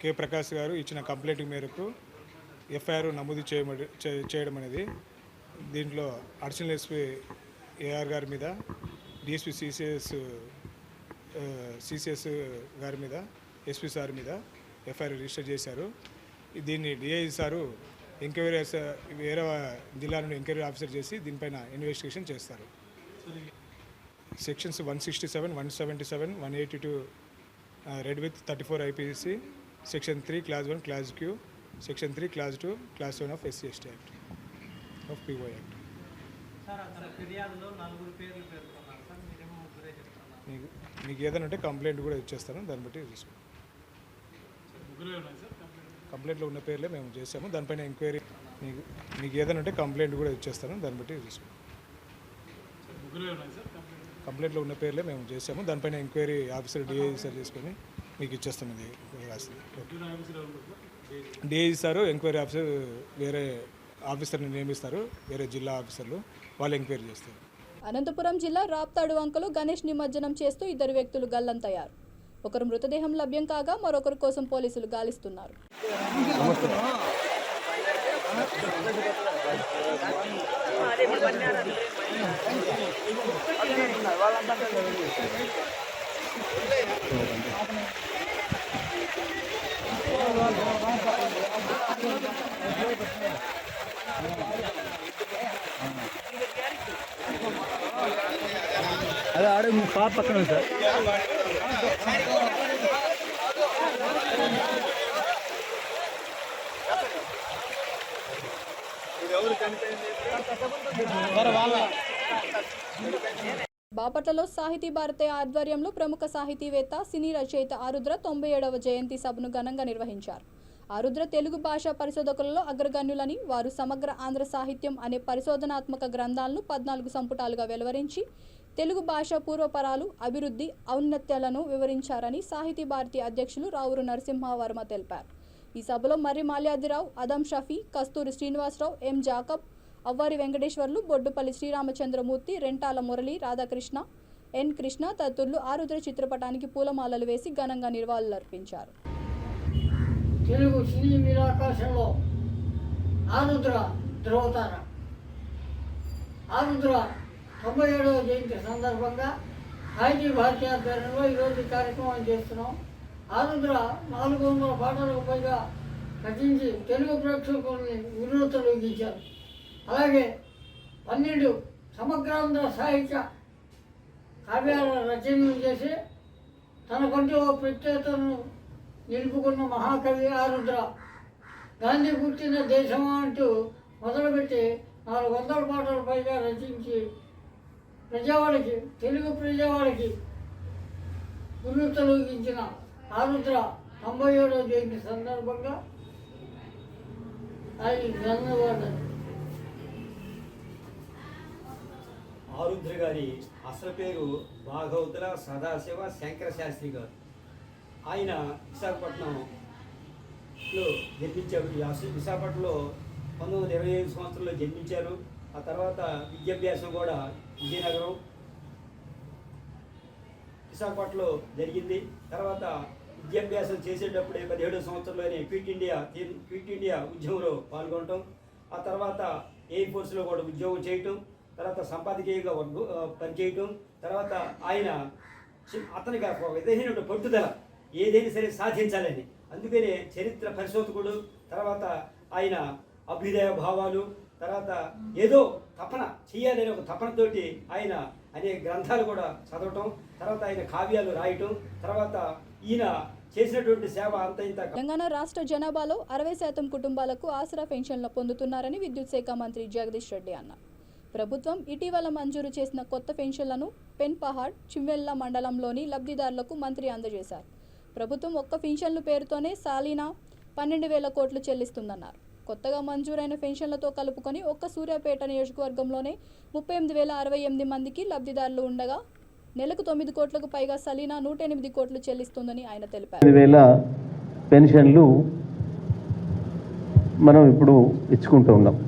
కె ప్రకాష్ గారు ఇచ్చిన కంప్లైంట్ మేరకు ఎఫ్ఐఆర్ నమోదు చేయడం అనేది, దీంట్లో అడిషనల్ ఎస్పీ ఏఆర్ గారి మీద, డిఎస్పీ సిసిఎస్ గారి మీద, ఎస్పీ సార్ మీద ఎఫ్ఐఆర్ రిజిస్టర్ చేశారు. దీన్ని డిఐజీ సారు ఎంక్వైరీ వేరే జిల్లా నుండి ఎంక్వైరీ ఆఫీసర్ చేసి దీనిపైన ఇన్వెస్టిగేషన్ చేస్తారు. Sections 167, 177, 182 read with 34 IPC, section 3 clause 1 clause q, section 3 clause 2 clause 1 of SC ST act of PO act. మీకు ఏదైనా ఉంటే కంప్లైంట్ కూడా ఇచ్చేస్తాను, దాన్ని బట్టి తీసుకోండి. కంప్లైంట్లో ఉన్న పేర్లే మేము చేసాము, దానిపైన ఎంక్వైరీ. మీకు ఏదైనా ఉంటే కంప్లైంట్ కూడా ఇచ్చేస్తాను, దాన్ని బట్టి తీసుకోండి. కంప్లైంట్లో ఉన్న పేర్లే మేము చేసాము, దానిపైన ఎంక్వైరీ ఆఫీసర్ డిఐజీ సార్ చేసుకొని మీకు ఇచ్చేస్తాం. ఇది రాసింది డిఐజీ సారు ఎంక్వైరీ ఆఫీసర్ వేరే ఆఫీసర్ని నియమిస్తారు, వేరే జిల్లా ఆఫీసర్లు, వాళ్ళు ఎంక్వైరీ చేస్తారు. అనంతపురం జిల్లా రాప్తాడు వంకలో గణేష్ నిమజ్జనం చేస్తూ 2 వ్యక్తులు గల్లంతయ్యారు. ఒకరు మృతదేహం లభ్యం కాగా మరొకరి కోసం పోలీసులు గాలిస్తున్నారు. అదే ఆడే పాప పక్కన సార్. బాపట్లలో సాహితీ భారతి ఆధ్వర్యంలో ప్రముఖ సాహితీవేత్త, సినీ రచయిత ఆరుద్ర 97వ జయంతి సభను ఘనంగా నిర్వహించారు. ఆరుద్ర తెలుగు భాషా పరిశోధకులలో అగ్రగణ్యులని, వారు సమగ్ర ఆంధ్ర సాహిత్యం అనే పరిశోధనాత్మక గ్రంథాలను 14 సంపుటాలుగా వెలువరించి తెలుగు భాష పూర్వపరాలు, అభివృద్ధి, ఔన్నత్యాలను వివరించారని సాహితీ భారతి అధ్యక్షులు రావురు నరసింహవర్మ తెలిపారు. ఈ సభలో మర్రి మాల్యాదిరావు, అదం షఫీ, కస్తూరి శ్రీనివాసరావు, ఎం జాకబ్, అవ్వారి వెంకటేశ్వర్లు, బొడ్డుపల్లి శ్రీరామచంద్రమూర్తి, రెంటాల మురళి, రాధాకృష్ణ, ఎన్ కృష్ణ తదితరులు ఆరుద్ర చిత్రపటానికి పూలమాలలు వేసి ఘనంగా నివాళులర్పించారు. తెలుగు సినీ నీలాకాశంలో ఆరుద్ర ధ్రువతార. ఆరుద్ర 97వ జయంతి సందర్భంగా సాహితీ భారతి ఆధ్వర్యంలో ఈరోజు కార్యక్రమం చేస్తున్నాం. ఆరుద్ర 400 పాటలకు పైగా రచించి తెలుగు ప్రేక్షకుల్ని వినూతలోకించారు. అలాగే 12 సమగ్రాంధ్ర సాహిత్య కావ్యాల రచనలు చేసి తనకంటూ ఓ ప్రత్యేకతను నిలుపుకున్న మహాకవి ఆరుద్ర. గాంధీ పుట్టిన దేశం అంటూ మొదలుపెట్టి 400 పాటల పైగా రచించి ప్రజావాడికి, తెలుగు ప్రజావాడికి వినూతలోకించిన ఆరుద్ర 97వ జయంతి సందర్భంగా ఆయన ధన్యవాదాలు. ఆరుద్ర గారి అసలు పేరు భాగవతుల సదాశివ శంకర శాస్త్రి గారు. ఆయన విశాఖపట్నంలో జన్మించారు. విశాఖపట్నంలో 1925 సంవత్సరంలో జన్మించారు. ఆ తర్వాత విద్యాభ్యాసం కూడా విజయనగరం, విశాఖపట్నంలో జరిగింది. తర్వాత విద్యాభ్యాసం చేసేటప్పుడే 17వ సంవత్సరంలోనే క్విట్ ఇండియా ఉద్యమంలో పాల్గొనటం, ఆ తర్వాత ఎయిర్ ఫోర్స్లో కూడా ఉద్యోగం చేయటం, తర్వాత సంపాదకీయంగా పనిచేయటం, తర్వాత అతనికి ఒక విధమైన పట్టుదల ఏదైనా సరే సాధించాలని, అందుకనే చరిత్ర పరిశోధకుడు, తర్వాత ఆయన అభ్యుదయ భావాలు, తర్వాత ఏదో తపన చేయాలని ఒక తపనతోటి ఆయన అనేక గ్రంథాలు కూడా చదవటం, తర్వాత ఆయన కావ్యాలు రాయటం, తర్వాత ఈయన చేసినటువంటి సేవ అంత ఇంత. తెలంగాణ రాష్ట్ర జనాభాలో 60% కుటుంబాలకు ఆసరా పెన్షన్లు పొందుతున్నారని విద్యుత్ శాఖ మంత్రి జగదీష్ రెడ్డి అన్నారు. ప్రభుత్వం ఇటీవల మంజూరు చేసిన కొత్త పెన్షన్లను పెన్పహాడ్, చిమ్మెల్ల మండలంలోని లబ్ధిదారులకు మంత్రి అందజేశారు. ప్రభుత్వం ఒక్క పెన్షన్ల పేరుతోనే సాలీనా 12,000 కోట్లు చెల్లిస్తుందన్నారు. కొత్తగా మంజూరైన పెన్షన్లతో కలుపుకొని ఒక్క సూర్యాపేట నియోజకవర్గంలోనే 38,068 మందికి లబ్ధిదారులు ఉండగా నెలకు 9 కోట్లకు పైగా సలీనా 108 కోట్లు చెల్లిస్తుందని ఆయన తెలిపారు. 10,000 పెన్షన్లు మనం ఇప్పుడు ఇచ్చుకుంటూ ఉన్నాం.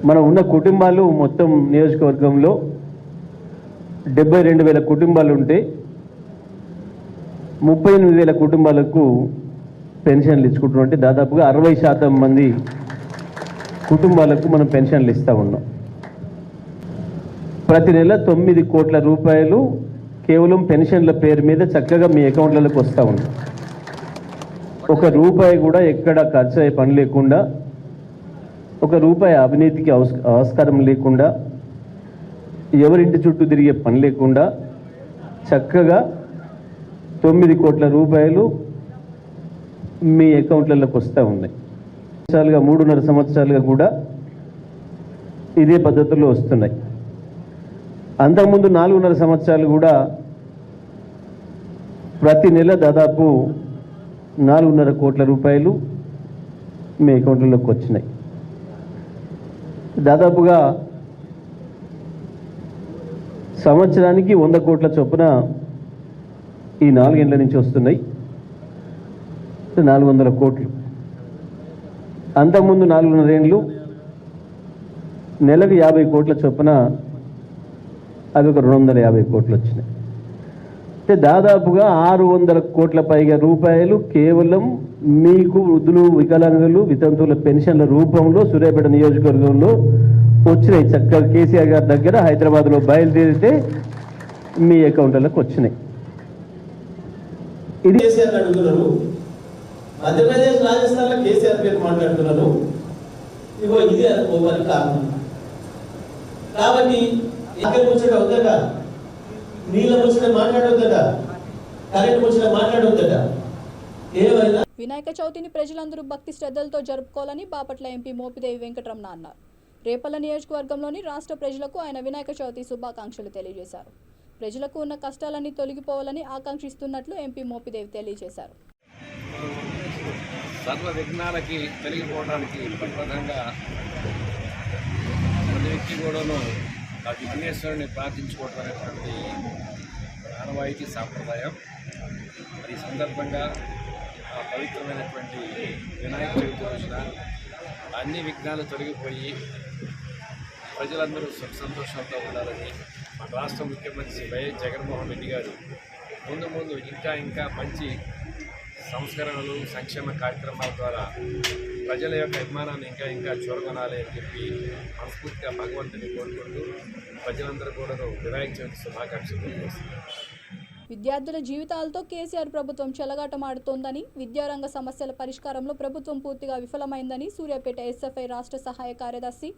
మనం ఉన్న కుటుంబాలు మొత్తం నియోజకవర్గంలో 72,000 కుటుంబాలు ఉంటే 38,000 కుటుంబాలకు పెన్షన్లు ఇచ్చుకుంటున్నాం. దాదాపుగా 60% మంది కుటుంబాలకు మనం పెన్షన్లు ఇస్తూ ఉన్నాం. ప్రతి నెల 9 కోట్ల రూపాయలు కేవలం పెన్షన్ల పేరు మీద చక్కగా మీ అకౌంట్లకు వస్తూ ఉంది. 1 రూపాయి కూడా ఎక్కడ ఖర్చు అయ్యే పని లేకుండా, 1 రూపాయి అవినీతికి ఆస్కారం లేకుండా, ఎవరింటి చుట్టూ తిరిగే పని లేకుండా చక్కగా 9 కోట్ల రూపాయలు మీ అకౌంట్లకు వస్తూ ఉన్నాయి. 3.5 సంవత్సరాలుగా కూడా ఇదే పద్ధతుల్లో వస్తున్నాయి. అంతకుముందు 4.5 సంవత్సరాలు కూడా ప్రతి నెల దాదాపు 4.5 కోట్ల రూపాయలు మీ అకౌంట్లోకి వచ్చినాయి. దాదాపుగా సంవత్సరానికి 100 కోట్ల చొప్పున ఈ 4 ఏళ్ల నుంచి వస్తున్నాయి. 400 కోట్లు. అంతకుముందు 4.5 ఏళ్ళు నెలకు 50 కోట్ల చొప్పున అవి ఒక 250 కోట్లు వచ్చినాయి. అంటే దాదాపుగా 600 కోట్ల పైగా రూపాయలు కేవలం మీకు వృద్ధులు, వికలాంగులు, వితంతువుల పెన్షన్ల రూపంలో సూర్యాపేట నియోజకవర్గంలో వచ్చినాయి. చక్కగా కేసీఆర్ గారి దగ్గర హైదరాబాద్లో బయలుదేరితే మీ అకౌంట్లకు వచ్చినాయి. ఇది కేసీఆర్ అడుగుతున్నారు. మధ్యప్రదేశ్, రాజస్థాన్లో కేసీఆర్ పేరు మాట్లాడుతున్నారు. ఇగో ఇది అనుకోవాలి కారణం. కాబట్టి ఇక్కడ ముచ్చట వద్దట, నీళ్ళ ముచ్చట మాట్లాడొద్దట, కరెంట్ ముచ్చట మాట్లాడొద్దట. ఏమైనా వినాయక చవితిని ప్రజలందరూ భక్తి శ్రద్ధలతో జరుపుకోవాలని బాపట్ల ఎంపీ మోపిదేవి వెంకటరమణ అన్నారు. రేపల్ల నియోజకవర్గంలోని రాష్ట్ర ప్రజలకు ఆయన వినాయక చవితి శుభాకాంక్షలు తెలియజేశారు. ప్రజలకు ఉన్న కష్టాలన్నీ తొలగిపోవాలని ఆకాంక్షిస్తున్నట్లు ఎంపీ మోపిదేవి తెలియజేశారు. సర్వ విఘ్నాలకి తొలగిపోవడానికి ప్రధానంగా ప్రతి వ్యక్తి కూడాను ఆ విఘ్నేశ్వరుని ప్రార్థించుకోవడం అనేటువంటి ఆనవాయితీ సాంప్రదాయం. మరి ఈ సందర్భంగా ఆ పవిత్రమైనటువంటి వినాయక చవితి రోజున అన్ని విఘ్నాలు తొలగిపోయి ప్రజలందరూ సుఖ సంతోషంతో ఉండాలని రాష్ట్ర ముఖ్యమంత్రి వైఎస్ జగన్మోహన్ రెడ్డి గారు ముందు ఇంకా మంచి సంస్కరణలు, సంక్షేమ కార్యక్రమాల ద్వారా ప్రజల యొక్క అభిమానాన్ని ఇంకా చూరగొనాలి అని చెప్పి మనస్ఫూర్తిగా భగవంతుని కోరుకుంటూ ప్రజలందరూ కూడా వినాయక చవితి శుభాకాంక్షలు తెలియజేస్తున్నారు. విద్యార్థుల జీవితాలతో కేసీఆర్ ప్రభుత్వం చెలగాటమాడుతోందని, విద్యారంగ సమస్యల పరిష్కారంలో ప్రభుత్వం పూర్తిగా విఫలమైందని సూర్యాపేట ఎస్ఎఫ్ఐ రాష్ట్ర సహాయ కార్యదర్శి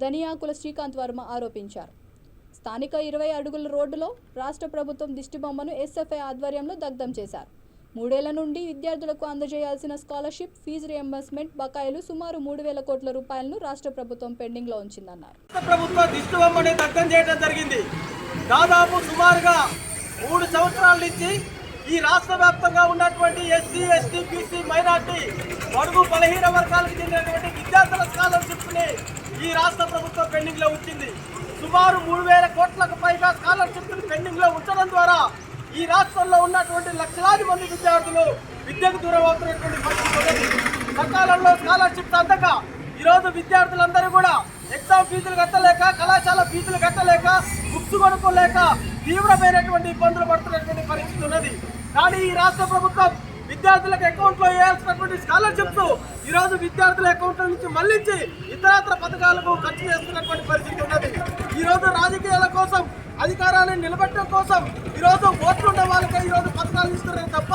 ధనియాకుల శ్రీకాంత్ వర్మ ఆరోపించారు. స్థానిక 20 అడుగుల రోడ్డులో రాష్ట్ర ప్రభుత్వం దిష్టిబొమ్మను ఎస్ఎఫ్ఐ ఆధ్వర్యంలో దగ్ధం చేశారు. 3 ఏళ్ల నుండి విద్యార్థులకు అందజేయాల్సిన స్కాలర్షిప్, ఫీజు రియంబర్స్మెంట్ బకాయిలు సుమారు 3,000 కోట్ల రూపాయలను రాష్ట్ర ప్రభుత్వం పెండింగ్ లో ఉంచిందన్నారు. ప్రభుత్వ దిష్టిబొమ్మని దగ్ధం చేయడం జరిగింది. దాదాపు సుమారుగా 3 సంవత్సరాల నుంచి ఈ రాష్ట్ర వ్యాప్తంగా ఉన్నటువంటి ఎస్సీ, ఎస్టీ, బీసీ, మైనార్టీ, బడుగు బలహీన వర్గాలకు చెందినటువంటి విద్యార్థుల స్కాలర్షిప్ని ఈ రాష్ట్ర ప్రభుత్వం పెండింగ్ లో ఉంచింది. సుమారు 3,000 కోట్లకు పైగా స్కాలర్షిప్లు పెండింగ్లో ఉంచడం ద్వారా ఈ రాష్ట్రంలో ఉన్నటువంటి లక్షలాది మంది విద్యార్థులు విద్యకు దూరం అవుతున్నటువంటి పరిస్థితి ఉన్నది. సకాలంలో స్కాలర్షిప్స్ అందక ఈరోజు విద్యార్థులందరూ కూడా ఎగ్జామ్ ఫీజులు కట్టలేక, కళాశాల ఫీజులు కట్టలేక, బుక్స్ కొనుక్కోలేక తీవ్రమైనటువంటి ఇబ్బందులు పడుతున్నటువంటి పరిస్థితి ఉన్నది. కానీ ఈ రాష్ట్ర ప్రభుత్వం విద్యార్థులకు అకౌంట్లో వేయాల్సినటువంటి స్కాలర్షిప్స్ ఈరోజు విద్యార్థుల అకౌంట్ల నుంచి మళ్లించి ఇతరత్ర పథకాలకు ఖర్చు చేస్తున్నటువంటి పరిస్థితి ఉన్నది. ఈరోజు రాజకీయాల కోసం, అధికారాన్ని నిలబెట్టడం కోసం ఈరోజు ఓట్లు ఉన్న వాళ్ళకే ఈరోజు పథకాలు ఇస్తున్నారు తప్ప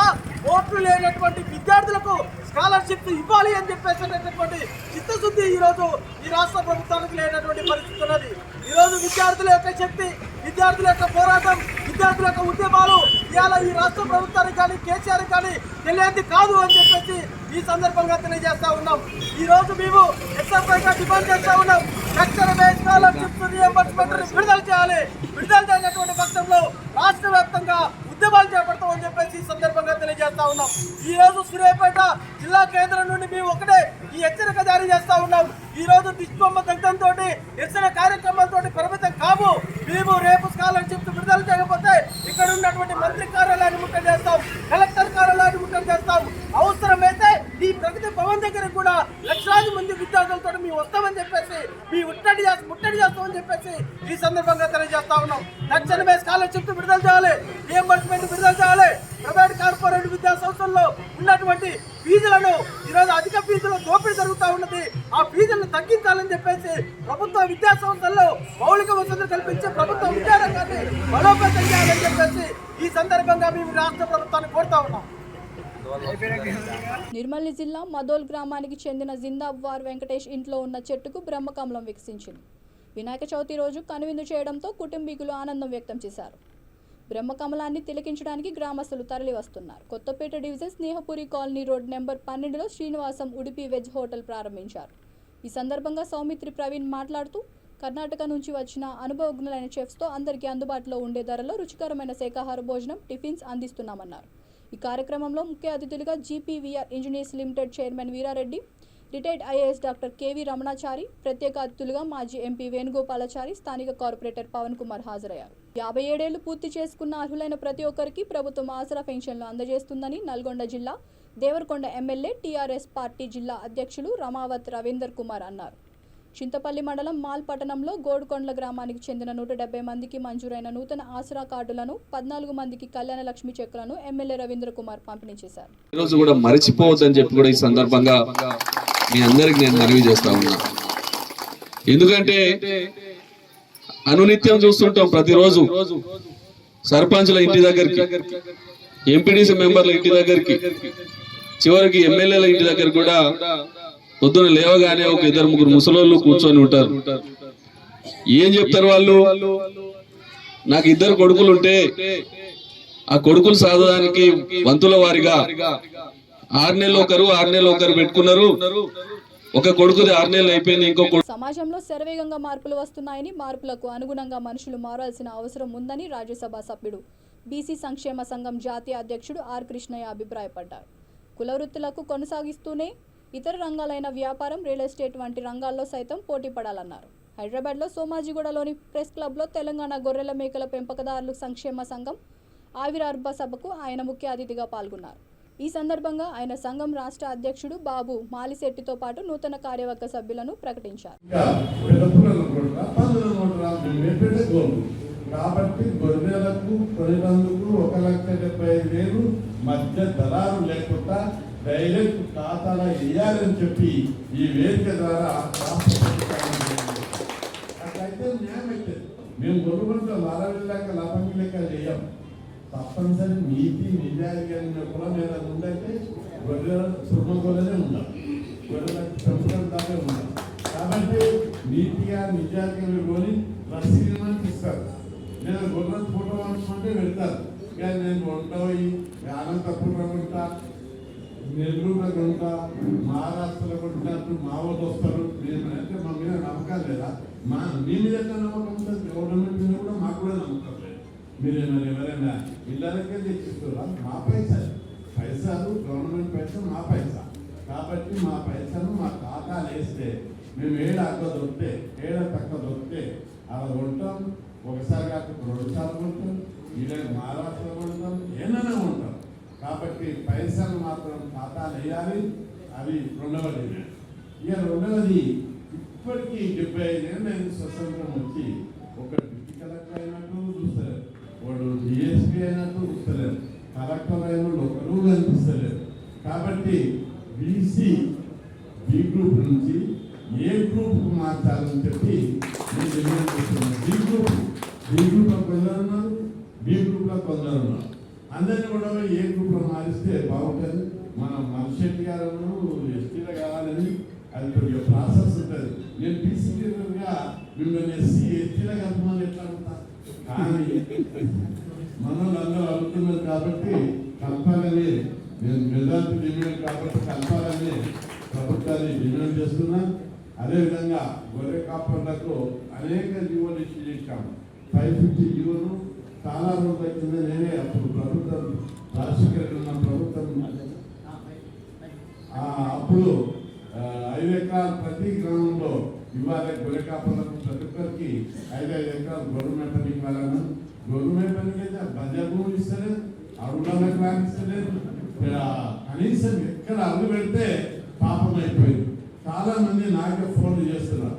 ఓట్లు లేనటువంటి విద్యార్థులకు స్కాలర్షిప్ ఇవ్వాలి అని చెప్పేసినటువంటి చిత్తశుద్ధి ఈరోజు ఈ రాష్ట్ర ప్రభుత్వానికి లేనటువంటి పరిస్థితి ఉన్నది. ఈరోజు విద్యార్థుల యొక్క శక్తి, విద్యార్థుల యొక్క పోరాటం, విద్యార్థుల యొక్క ఉద్యమాలు ఇవాళ ఈ రాష్ట్ర ప్రభుత్వానికి కానీ కేసీఆర్ కానీ తెలియంది కాదు అని చెప్పేసి ఈ సందర్భంగా తెలియజేస్తా ఉన్నాం. ఈ రోజు మేము ఎస్ఎఫ్ఐగా డిమాండ్ చేస్తా ఉన్నాం. తక్షణమే స్కాలర్షిప్ రియంబర్స్మెంట్ విడుదల చేయాలి. విడుదల చేయనటువంటి పక్షంలో రాష్ట్ర వ్యాప్తంగా ఉద్యమాలు చేపడతామని చెప్పేసి ఈ సందర్భంగా తెలియజేస్తా ఉన్నాం. ఈ రోజు సూర్యాపేట జిల్లా కేంద్రం నుండి మేము ఒకటే ఈ హెచ్చరిక జారీ చేస్తా ఉన్నాం. ఈ రోజు దిష్టిబొమ్మ దగ్ధంతో నిరసన కార్యక్రమాలతో పరిమితం కాము. మేము రేపు స్కాలర్షిప్ విడుదల చేయకపోతే ఇక్కడ ఉన్నటువంటి మంత్రి కార్యాలయాన్ని ముట్టడి చేస్తాం, కలెక్టర్ కార్యాలయాన్ని ముట్టడి చేస్తాం. అవసరమైతే ఈ ప్రగతి భవన్ దగ్గర కూడా లక్షలాది మంది విద్యార్థులతో మేము వస్తామని చెప్పేసి మీ ముట్టడి చేస్తామని చెప్పేసి ఈ సందర్భంగా తెలియజేస్తా ఉన్నాం. తక్షణమే స్కాలర్షిప్ విడుదల చేయాలి, రియంబర్స్మెంట్ విడుదల చేయాలి. ప్రైవేట్ కార్పొరేట్ విద్యా సంస్థల్లో ఉన్నటువంటి ఫీజులను ఈరోజు అధిక ఫీజులు దోపిడీ జరుగుతూ ఉన్నది. ఆ ఫీజులను తగ్గించాలని చెప్పేసి ప్రభుత్వ విద్యా సంస్థల్లో మౌలిక వసతులు కల్పించి ప్రభుత్వ విద్యారంగాన్ని బలోపేతం చేయాలని చెప్పేసి ఈ సందర్భంగా మేము రాష్ట్ర ప్రభుత్వాన్ని కోరుతా ఉన్నాం. నిర్మల్ జిల్లా మదోల్ గ్రామానికి చెందిన జిందాబ్వార్ వెంకటేష్ ఇంట్లో ఉన్న చెట్టుకు బ్రహ్మకమలం వికసించింది. వినాయక చవితి రోజు కనువిందు చేయడంతో కుటుంబీకులు ఆనందం వ్యక్తం చేశారు. బ్రహ్మకమలాన్ని తిలకించడానికి గ్రామస్తులు తరలి వస్తున్నారు. Kothapet division Snehapuri colony road number 12లో శ్రీనివాసం ఉడిపి వెజ్ హోటల్ ప్రారంభించారు. ఈ సందర్భంగా సౌమిత్రి ప్రవీణ్ మాట్లాడుతూ కర్ణాటక నుంచి వచ్చిన అనుభవజ్ఞులైన చెఫ్స్తో అందరికీ అందుబాటులో ఉండే ధరలో రుచికరమైన శాకాహార భోజనం, టిఫిన్స్ అందిస్తున్నామన్నారు. ఈ కార్యక్రమంలో ముఖ్య అతిథులుగా GPVR engineers limited chairman Veerareddy, retired IAS doctor KV Ramanachari, ప్రత్యేక అతిథులుగా మాజీ ఎంపీ వేణుగోపాలాచారి, స్థానిక కార్పొరేటర్ పవన్ కుమార్ హాజరయ్యారు. 57 ఏళ్లు పూర్తి చేసుకున్న అర్హులైన ప్రతి ఒక్కరికి ప్రభుత్వం ఆసరా పెన్షన్లు అందజేస్తుందని నల్గొండ జిల్లా దేవరకొండ ఎమ్మెల్యే టీఆర్ఎస్ పార్టీ జిల్లా అధ్యక్షులు రమావత్ రవీందర్ కుమార్ అన్నారు. చింతపల్లి మండలం మాల్ పట్టణంలో గోడుకొండల గ్రామానికి చెందిన 170 మందికి మంజూరైన నూతన ఆసరా కార్డులను, 14 మందికి కళ్యాణ లక్ష్మి చెక్కులను ఎమ్మెల్యే రవీంద్ర కుమార్ పంపిణీ చేశారు. ఈరోజు కూడా మరిచిపోవద్దని చెప్పి కూడా ఈ సందర్భంగా మీ అందరికి నేను మనవి చేస్తా ఉన్నా. ఎందుకంటే అనునిత్యం చూస్తుంటాం, ప్రతిరోజు సర్పంచ్ల ఇంటి దగ్గరికి, ఎంపీడీసీ మెంబర్ల ఇంటి దగ్గరికి, చివరికి ఎమ్మెల్యేల ఇంటి దగ్గర కూడా పొద్దున లేవగానే ఒక 2-3 ముసలోళ్ళు కూర్చొని ఉంటారు. ఏం చెప్తారు వాళ్ళు? నాకు 2 కొడుకులు ఉంటే ఆ కొడుకులు సాధడానికి వంతుల వారిగా 6 నెలలు ఒకరు 6 నెలలు ఒకరు పెట్టుకున్నారు. ఒక కొడుకుది 6 నెలలు అయిపోయింది, ఇంకో సమాజంలో శరవేగంగా మార్పులు వస్తున్నాయని, మార్పులకు అనుగుణంగా మనుషులు మారాల్సిన అవసరం ఉందని రాజ్యసభ సభ్యుడు, బీసీ సంక్షేమ సంఘం జాతీయ అధ్యక్షుడు ఆర్ కృష్ణయ్య అభిప్రాయపడ్డారు. కుల వృత్తులకు కొనసాగిస్తూనే ఇతర రంగాలైన వ్యాపారం, రియల్ ఎస్టేట్ వంటి రంగాల్లో సైతం పోటీ పడాలన్నారు. హైదరాబాద్లో సోమాజిగూడలోని ప్రెస్ క్లబ్లో తెలంగాణ గొర్రెల మేకల పెంపకదారులు సంక్షేమ సంఘం ఆవిర్భావ సభకు ఆయన ముఖ్య అతిథిగా పాల్గొన్నారు. ఈ సందర్భంగా ఆయన సంఘం రాష్ట్ర అధ్యక్షుడు బాబు మాలిశెట్టితో పాటు నూతన కార్యవర్గ సభ్యులను ప్రకటించారు. కాబట్టి గొర్రెలకు కొనేందుకు 1,75,000 మధ్య దళాలు లేకుండా డైరెక్ట్ ఖాతాలో వేయాలని చెప్పి ఈ వేదిక ద్వారా అట్లయితే న్యాయం అయితే మేము గొర్రెలు లాభం లాభంగి లెక్క చేయం. తప్పనిసరి నీతి నిజాయితీ అనే కులం ఏదైనా ఉందంటే గొర్రెల సుర్మ గొర్రెలే ఉండాలి, గొర్రెలకు పెంచడం దాకా ఉండాలి. కాబట్టి నీతిగా నిజాయితీగా కొని రసీదులను ఇస్తారు. నేను గొర్రెలు ఫోటో అనుకుంటే వెళ్తారు, కానీ నేను వంటపోయి అనంతపురం ఉంటా, నెల్లూరులో ఉంటా, మహారాష్ట్రలో ఉంటున్నట్టు మా వాళ్ళు వస్తారు. నేను అంటే మా మీద నమ్మకం లేదా? మీ మీద ఎంత నమ్మకం ఉంటుంది? గవర్నమెంట్ మీద కూడా మాకు కూడా నమ్మకం లేదు. మీరేమైనా ఎవరైనా ఇళ్ళకే తెచ్చిస్తున్నారు, మా పైసలు గవర్నమెంట్ పైసలు మా పైసా. కాబట్టి మా పైసలు మా ఖాతాలు వేస్తే మేము ఏడ అక్క దొరికితే ఏడ తక్కువ దొరికితే అలా ఉంటాం, ఒకసారి కాకపోతే 2 సార్లు ఉంటాం, వీళ్ళకి మహారాష్ట్రలో ఉంటాం, ఏమైనా ఉంటాం. కాబట్టి పైసలు మాత్రం ఖాతాలు వేయాలి. అవి రెండవ డిమాండ్. ఇక రెండవది, ఇప్పటికీ 75 ఏళ్ళైన స్వతంత్రం వచ్చి ఒక డిస్ట్రిక్ట్ కలెక్టర్ అయినట్టు చూస్తలేరు, వాడు డిఎస్పీ అయినట్టు చూస్తలేరు, కలెక్టర్ అయిన ఒకరు కనిపిస్తలేరు. కాబట్టి బీసీ బి గ్రూప్ నుంచి ఏ గ్రూప్కు మార్చాలని చెప్పి నేను డిమాండ్ చేస్తున్నాను. బి గ్రూప్లో కొందరు ఉన్నారు, బి గ్రూప్లో కొందరు ఉన్నారు. అందరినీ కూడా ఏ గ్రూప్లో మారిస్తే బాగుంటుంది. మన మనిషెట్టి గారు ఎస్టీలో కావాలని అది కొద్దిగా ప్రాసెస్ ఉంటుంది. నేను బీసీగా మిమ్మల్ని ఎస్సీ ఎస్టీలో కలపమని ఎట్లా ఉంటా, కానీ మనల్ని అందరూ అడుగుతున్నారు కాబట్టి కలపాలని నేను మెజార్టీ డిమాండ్ కాబట్టి కలపాలని ప్రభుత్వాన్ని డిమాండ్ చేస్తున్నా. అదేవిధంగా గొర్రె కాపర్లకు అనేక జీవోలు ఇష్యూ చేశాము. 550 జీవోలు చాలా రోజుల కింద నేనే అప్పుడు ప్రభుత్వం రాజశేఖర్ ఉన్న ప్రభుత్వం అప్పుడు 5 ఎకరాలు ప్రతి గ్రామంలో ఇవ్వాలి. గొర్రె కాపర్లకు ప్రతి ఒక్కరికి 5 ఎకరాలు గొర్రె మేపనికి ఇవ్వాలన్నా. గొర్రె మేపనికి అయితే బజార్ భూములు ఇస్తలేదు, అడుగులకు రాణిస్తలేదు. కనీసం ఎక్కడ అడుగు పెడితే పాపం అయిపోయింది. చాలా మంది నాకే ఫోన్లు చేస్తున్నారు.